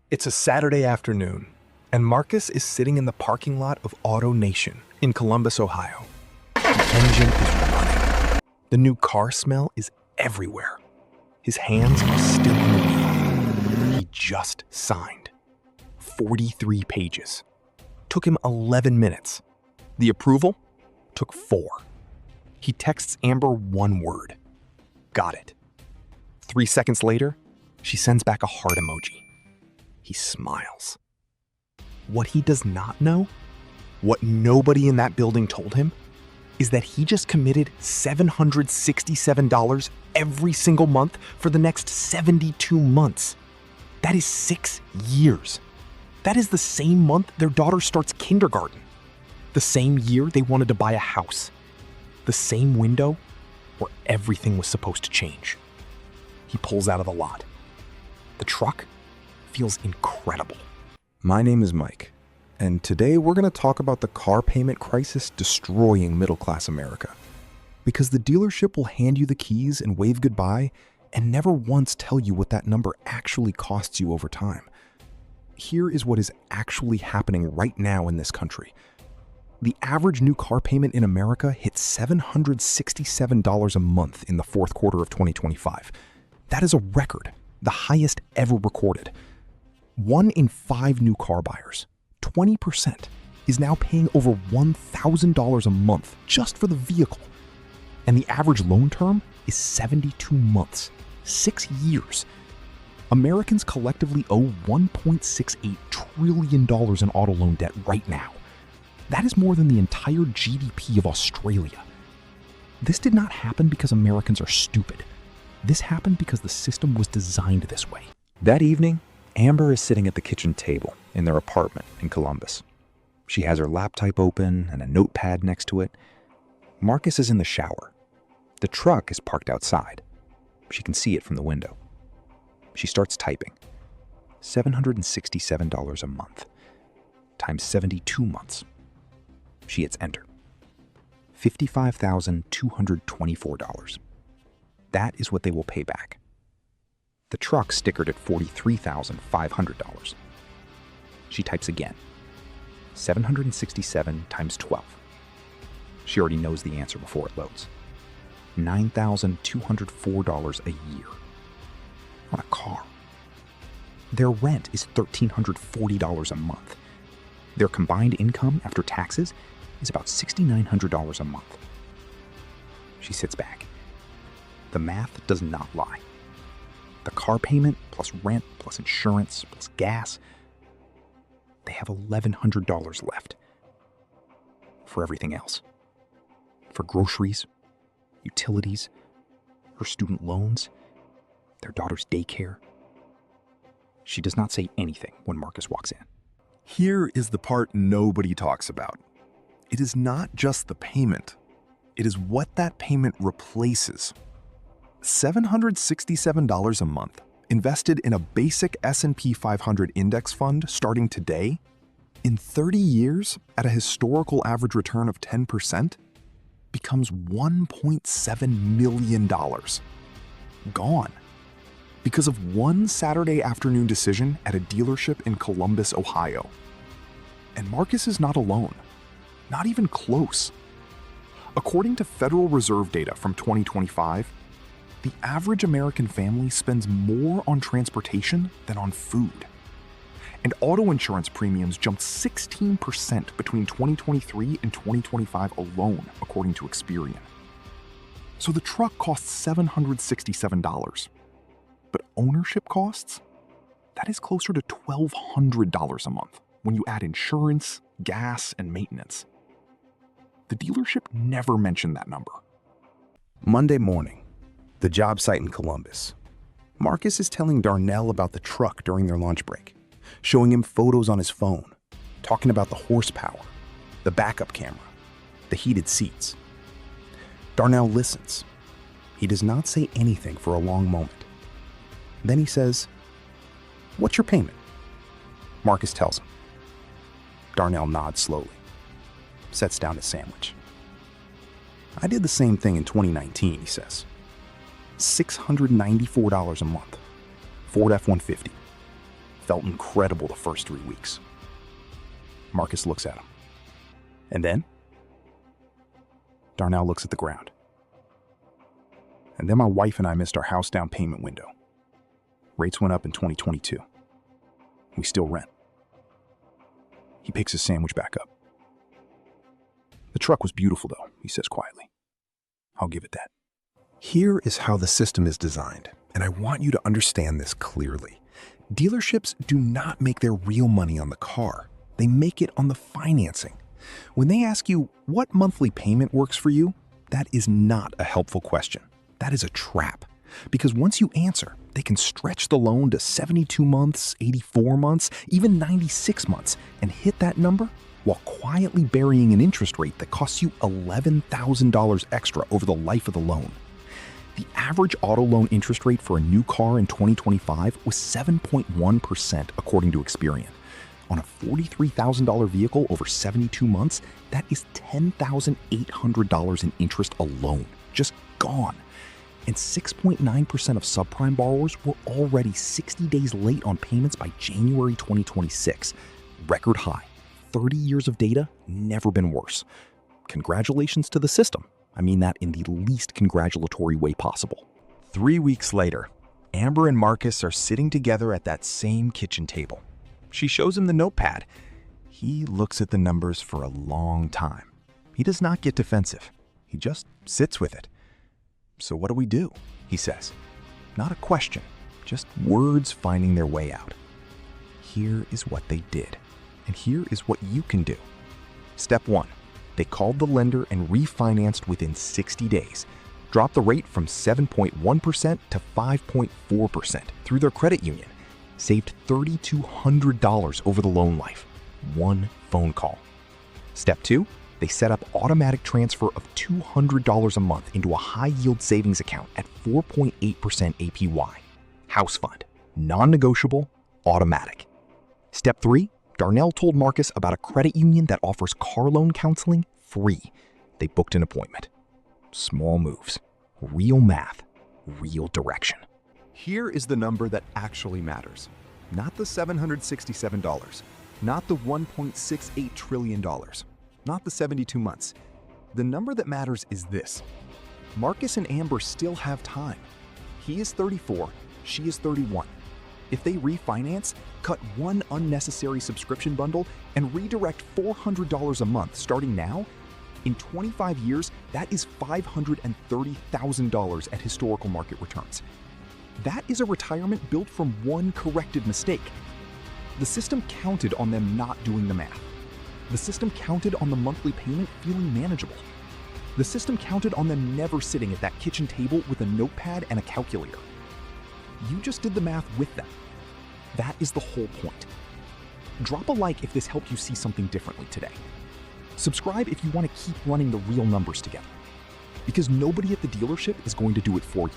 It's a Saturday afternoon, and Marcus is sitting in the parking lot of Auto Nation in Columbus, Ohio. The engine is running. The new car smell is everywhere. His hands are still on the wheel. He just signed. 43 pages. Took him 11 minutes. The approval took 4. He texts Amber one word. Got it. 3 seconds later, she sends back a heart emoji. He smiles. What he does not know, what nobody in that building told him, is that he just committed $767 every single month for the next 72 months. That is 6 years. That is the same month their daughter starts kindergarten. The same year they wanted to buy a house. The same window where everything was supposed to change. He pulls out of the lot. The truck feels incredible. My name is Mike, and today we're going to talk about the car payment crisis destroying middle-class America. Because the dealership will hand you the keys and wave goodbye and never once tell you what that number actually costs you over time. Here is what is actually happening right now in this country. The average new car payment in America hit $767 a month in the fourth quarter of 2025. That is a record, the highest ever recorded. 1 in 5 new car buyers, 20%, is now paying over $1,000 a month just for the vehicle. And the average loan term is 72 months, 6 years. Americans collectively owe $1.68 trillion in auto loan debt right now. That is more than the entire GDP of Australia. This did not happen because Americans are stupid. This happened because the system was designed this way. That evening, Amber is sitting at the kitchen table in their apartment in Columbus. She has her laptop open and a notepad next to it. Marcus is in the shower. The truck is parked outside. She can see it from the window. She starts typing. $767 a month times 72 months. She hits enter. $55,224. That is what they will pay back. The truck stickered at $43,500. She types again. 767 times 12. She already knows the answer before it loads. $9,204 a year. On a car. Their rent is $1,340 a month. Their combined income after taxes is about $6,900 a month. She sits back. The math does not lie. The car payment plus rent plus insurance plus gas, they have $1,100 left. For everything else. For groceries, utilities, her student loans, their daughter's daycare. She does not say anything when Marcus walks in. Here is the part nobody talks about. It is not just the payment. It is what that payment replaces. $767 a month invested in a basic S&P 500 index fund starting today, in 30 years at a historical average return of 10%, becomes $1.7 million. Gone. Because of one Saturday afternoon decision at a dealership in Columbus, Ohio. And Marcus is not alone. Not even close. According to Federal Reserve data from 2025, the average American family spends more on transportation than on food. And auto insurance premiums jumped 16% between 2023 and 2025 alone, according to Experian. So the truck costs $767. But ownership costs? That is closer to $1,200 a month when you add insurance, gas, and maintenance. The dealership never mentioned that number. Monday morning, the job site in Columbus. Marcus is telling Darnell about the truck during their lunch break, showing him photos on his phone, talking about the horsepower, the backup camera, the heated seats. Darnell listens. He does not say anything for a long moment. Then he says, "What's your payment?" Marcus tells him. Darnell nods slowly, sets down his sandwich. "I did the same thing in 2019, he says. $694 a month. Ford F-150. felt incredible the first 3 weeks. Marcus looks at him. And then, Darnell looks at the ground. And then my wife and I missed our house down payment window. Rates went up in 2022. We still rent. He picks his sandwich back up. The truck was beautiful, though, he says quietly. I'll give it that. Here is how the system is designed, and I want you to understand this clearly. Dealerships do not make their real money on the car. They make it on the financing. When they ask you what monthly payment works for you, that is not a helpful question. That is a trap. Because once you answer, they can stretch the loan to 72 months, 84 months, even 96 months, and hit that number while quietly burying an interest rate that costs you $11,000 extra over the life of the loan. The average auto loan interest rate for a new car in 2025 was 7.1%, according to Experian. On a $43,000 vehicle over 72 months, that is $10,800 in interest alone, just gone. And 6.9% of subprime borrowers were already 60 days late on payments by January 2026. Record high. 30 years of data, never been worse. Congratulations to the system. I mean that in the least congratulatory way possible. 3 weeks later, Amber and Marcus are sitting together at that same kitchen table. She shows him the notepad. He looks at the numbers for a long time. He does not get defensive. He just sits with it. So what do we do? He says. Not a question, just words finding their way out. Here is what they did, and here is what you can do. Step 1. They called the lender and refinanced within 60 days. Dropped the rate from 7.1% to 5.4% through their credit union. Saved $3,200 over the loan life. One phone call. Step 2. They set up automatic transfer of $200 a month into a high-yield savings account at 4.8% APY. House fund. Non-negotiable, automatic. Step 3. Darnell told Marcus about a credit union that offers car loan counseling free. They booked an appointment. Small moves. Real math. Real direction. Here is the number that actually matters. Not the $767. Not the $1.68 trillion. Not the 72 months. The number that matters is this. Marcus and Amber still have time. He is 34, she is 31. If they refinance, cut one unnecessary subscription bundle, and redirect $400 a month starting now, in 25 years, that is $530,000 at historical market returns. That is a retirement built from one corrected mistake. The system counted on them not doing the math. The system counted on the monthly payment feeling manageable. The system counted on them never sitting at that kitchen table with a notepad and a calculator. You just did the math with them. That is the whole point. Drop a like if this helped you see something differently today. Subscribe if you want to keep running the real numbers together. Because nobody at the dealership is going to do it for you.